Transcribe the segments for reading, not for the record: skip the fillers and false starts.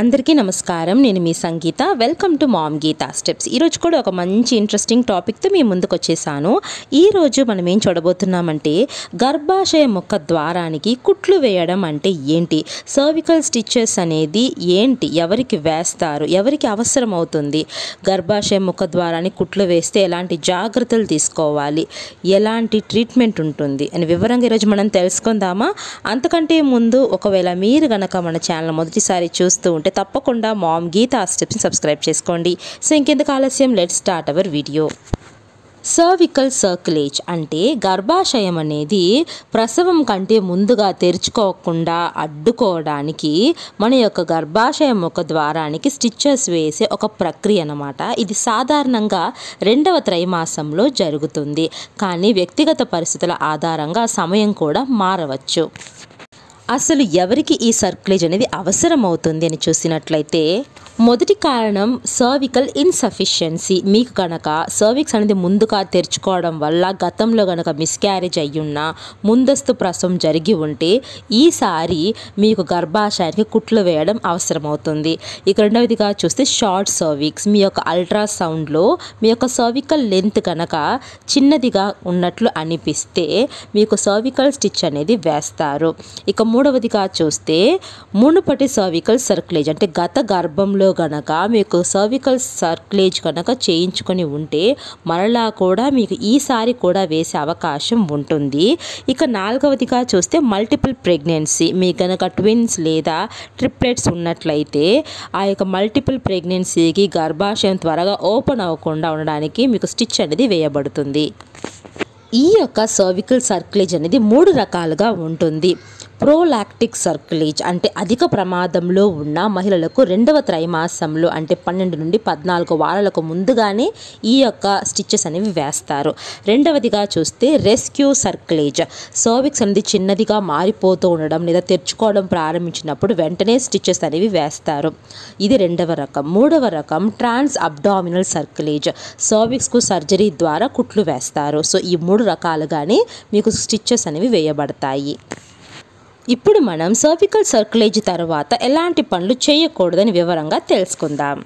అందరికీ నమస్కారం. నేను మీ Sangeetha. Welcome to mom Geetha steps. ఈరోజు కూడా ఒక మంచి ఇంట్రెస్టింగ్ టాపిక్తో మీ ముందుకు వచ్చేసాను. ఈరోజు మనం ఏం చూడబోతున్నామంటే గర్భాశయ ముఖ ద్వారానికి కుట్లు వేయడం అంటే ఏంటి, సర్వికల్ స్టిచెస్ అనేది ఏంటి, ఎవరికి వేస్తారు, ఎవరికి అవసరం అవుతుంది, గర్భాశయ ముఖ ద్వారానికి కుట్లు వేస్తే ఎలాంటి జాగ్రత్తలు తీసుకోవాలి, ఎలాంటి ట్రీట్మెంట్ ఉంటుంది అని వివరంగా ఈరోజు మనం తెలుసుకుందామా. అంతకంటే ముందు ఒకవేళ మీరు గనక మన ఛానల్ మొదటిసారి చూస్తూ ఉంటే తప్పకుండా మామ్ గీతా స్టెప్స్ని సబ్స్క్రైబ్ చేసుకోండి. సో ఇంకెందుకు ఆలస్యం, let's start our video. Cervical cerclage అంటే గర్భాశయం అనేది ప్రసవం కంటే ముందుగా తెరుచుకోకుండా అడ్డుకోవడానికి మన యొక్క గర్భాశయ ముఖ ద్వారానికి స్టిచెస్ వేసే ఒక ప్రక్రియ అన్నమాట. ఇది సాధారణంగా 2వ త్రైమాసంలో జరుగుతుంది, కానీ వ్యక్తిగత పరిస్థితుల ఆధారంగా సమయం కూడా మారవచ్చు. అసలు ఎవరికి ఈ సర్క్యులేజ్ అనేది అవసరం అవుతుంది అని చూసినట్లయితే మొదటి కారణం సర్వికల్ ఇన్సఫిషియన్సీ. మీకు కనుక సర్విక్స్ అనేది ముందుగా తెరుచుకోవడం వల్ల గతంలో కనుక మిస్క్యారేజ్ అయ్యున్నా, ముందస్తు ప్రసవం జరిగి ఉంటే ఈసారి మీకు గర్భాశయానికి కుట్లు వేయడం అవసరమవుతుంది. ఇక రెండవదిగా చూస్తే షార్ట్ సర్విక్స్. మీ యొక్క అల్ట్రాసౌండ్లో మీ యొక్క సర్వికల్ లెంత్ కనుక చిన్నదిగా ఉన్నట్లు అనిపిస్తే మీకు సర్వికల్ స్టిచ్ అనేది వేస్తారు. ఇక మూడవదిగా చూస్తే మునుపటి సర్వికల్ సర్క్యులేజ్ అంటే గత గర్భంలో గనక మీకు సర్వికల్ సర్క్యులేజ్ కనుక చేయించుకొని ఉంటే మరలా కూడా మీకు ఈసారి కూడా వేసే అవకాశం ఉంటుంది. ఇక నాలుగవదిగా చూస్తే మల్టిపుల్ ప్రెగ్నెన్సీ. మీకు కనుక ట్విన్స్ లేదా ట్రిప్లెట్స్ ఉన్నట్లయితే ఆ యొక్క మల్టిపుల్ ప్రెగ్నెన్సీకి గర్భాశయం త్వరగా ఓపెన్ అవ్వకుండా ఉండడానికి మీకు స్టిచ్ అనేది వేయబడుతుంది. ఈ యొక్క సర్వికల్ సర్క్యులేజ్ అనేది 3 రకాలుగా ఉంటుంది. ప్రోలాక్టిక్ సర్క్యులేజ్ అంటే అధిక ప్రమాదంలో ఉన్న మహిళలకు 2వ త్రైమాసంలో అంటే 12 నుండి 14 వారాలకు ముందుగానే ఈ యొక్క స్టిచెస్ అనేవి వేస్తారు. రెండవదిగా చూస్తే రెస్క్యూ సర్క్యులేజ్. సర్విక్స్ అనేది చిన్నదిగా మారిపోతూ ఉండడం లేదా తెరుచుకోవడం ప్రారంభించినప్పుడు వెంటనే స్టిచెస్ అనేవి వేస్తారు. ఇది 2వ రకం. 3వ రకం ట్రాన్స్ అబ్డామినల్ సర్క్యులేజ్. సర్విక్స్కు సర్జరీ ద్వారా కుట్లు వేస్తారు. సో ఈ 3 రకాలుగానే మీకు స్టిచెస్ అనేవి వేయబడతాయి. ఇప్పుడు మనం సర్వికల్ సర్క్యులేజ్ తర్వాత ఎలాంటి పనులు చేయకూడదని వివరంగా తెలుసుకుందాం.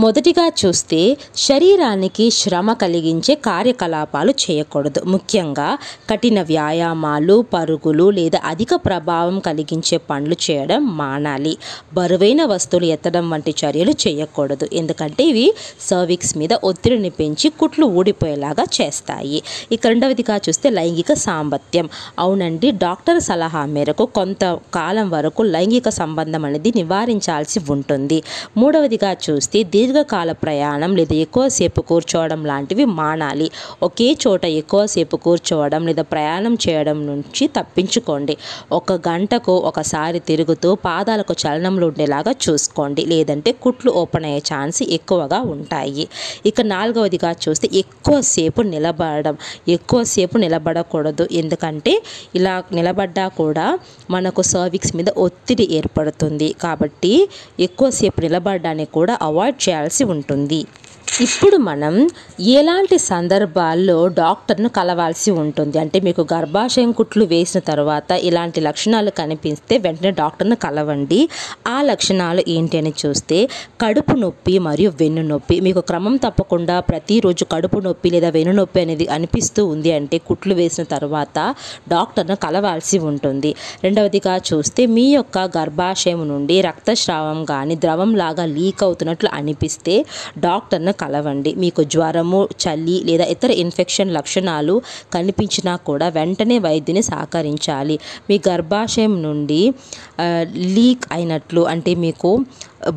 మొదటిగా చూస్తే శరీరానికి శ్రమ కలిగించే కార్యకలాపాలు చేయకూడదు. ముఖ్యంగా కఠిన వ్యాయామాలు, పరుగులు లేదా అధిక ప్రభావం కలిగించే పనులు చేయడం మానాలి. బరువైన వస్తువులు ఎత్తడం వంటి చర్యలు చేయకూడదు, ఎందుకంటే ఇవి సర్విక్స్ మీద ఒత్తిడిని పెంచి కుట్లు ఊడిపోయేలాగా చేస్తాయి. ఇక రెండవదిగా చూస్తే లైంగిక సాంబత్యం. అవునండి, డాక్టర్ సలహా మేరకు కొంతకాలం వరకు లైంగిక సంబంధం అనేది నివారించాల్సి ఉంటుంది. మూడవదిగా చూస్తే దీర్ఘకాల ప్రయాణం లేదా ఎక్కువసేపు కూర్చోవడం లాంటివి మానాలి. ఒకే చోట ఎక్కువసేపు కూర్చోవడం లేదా ప్రయాణం చేయడం నుంచి తప్పించుకోండి. 1 గంటకు ఒకసారి తిరుగుతూ పాదాలకు చలనంలో ఉండేలాగా చూసుకోండి, లేదంటే కుట్లు ఓపెన్ అయ్యే ఛాన్స్ ఎక్కువగా ఉంటాయి. ఇక నాలుగవదిగా చూస్తే ఎక్కువసేపు నిలబడకూడదు, ఎందుకంటే ఇలా నిలబడ్డా కూడా మనకు సర్విక్స్ మీద ఒత్తిడి ఏర్పడుతుంది. కాబట్టి ఎక్కువసేపు నిలబడడానికి కూడా అవాయిడ్ చేయాల్సి ఉంటుంది. ఇప్పుడు మనం ఎలాంటి సందర్భాల్లో డాక్టర్ను కలవాల్సి ఉంటుంది అంటే మీకు గర్భాశయం కుట్లు వేసిన తర్వాత ఇలాంటి లక్షణాలు కనిపిస్తే వెంటనే డాక్టర్ను కలవండి. ఆ లక్షణాలు ఏంటి అని చూస్తే కడుపు నొప్పి మరియు వెన్ను నొప్పి. మీకు క్రమం తప్పకుండా ప్రతిరోజు కడుపు నొప్పి లేదా వెన్ను నొప్పి అనేది అనిపిస్తూ ఉంది అంటే కుట్లు వేసిన తర్వాత డాక్టర్ను కలవాల్సి ఉంటుంది. రెండవదిగా చూస్తే మీ యొక్క గర్భాశయం నుండి రక్తస్రావం కానీ ద్రవంలాగా లీక్ అవుతున్నట్లు అనిపిస్తే డాక్టర్ను కలవండి. మీకు జ్వరము, చలి లేదా ఇతర ఇన్ఫెక్షన్ లక్షణాలు కనిపించినా కూడా వెంటనే వైద్యుని సహకరించాలి. మీ గర్భాశయం నుండి లీక్ అయినట్లు అంటే మీకు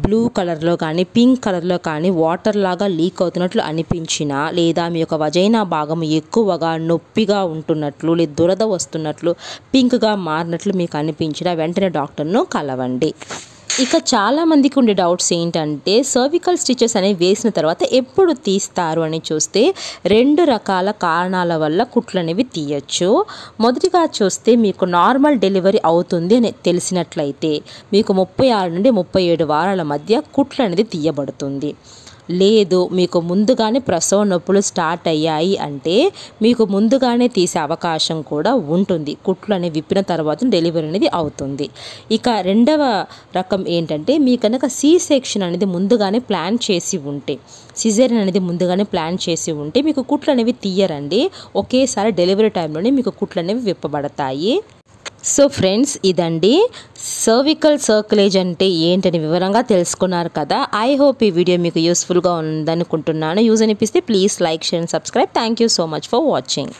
బ్లూ కలర్లో కానీ పింక్ కలర్లో కానీ వాటర్ లాగా లీక్ అవుతున్నట్లు అనిపించినా లేదా మీ యొక్క వజైనా భాగం ఎక్కువగా నొప్పిగా ఉంటున్నట్లు లేదా దురద వస్తున్నట్లు పింక్గా మారినట్లు మీకు అనిపించినా వెంటనే డాక్టర్ను కలవండి. ఇక చాలామందికి ఉండే డౌట్స్ ఏంటంటే సర్వికల్ స్టిచెస్ అనేవి వేసిన తర్వాత ఎప్పుడు తీస్తారు అని చూస్తే 2 రకాల కారణాల వల్ల కుట్లు అనేవి తీయచ్చు. మొదటిగా చూస్తే మీకు నార్మల్ డెలివరీ అవుతుంది అని తెలిసినట్లయితే మీకు 36 నుండి 37 వారాల మధ్య కుట్లు అనేది తీయబడుతుంది. లేదు మీకు ముందుగానే ప్రసవ నొప్పులు స్టార్ట్ అయ్యాయి అంటే మీకు ముందుగానే తీసే అవకాశం కూడా ఉంటుంది. కుట్లు అనేవి విప్పిన తర్వాత డెలివరీ అనేది అవుతుంది. ఇక రెండవ రకం ఏంటంటే మీ కనుక సి సెక్షన్ అనేది ముందుగానే ప్లాన్ చేసి ఉంటే, సిజేరియన్ అనేది ముందుగానే ప్లాన్ చేసి ఉంటే మీకు కుట్లు అనేవి తీయరండి. ఒకేసారి డెలివరీ టైంలోనే మీకు కుట్లు అనేవి విప్పబడతాయి. సో ఫ్రెండ్స్, ఇదండి సర్వికల్ సర్కులేజ్ అంటే ఏంటని వివరంగా తెలుసుకున్నారు కదా. ఐ హోప్ ఈ వీడియో మీకు యూస్ఫుల్గా ఉందనుకుంటున్నాను. యూజ్ అనిపిస్తే please like, share and subscribe. Thank you so much for watching.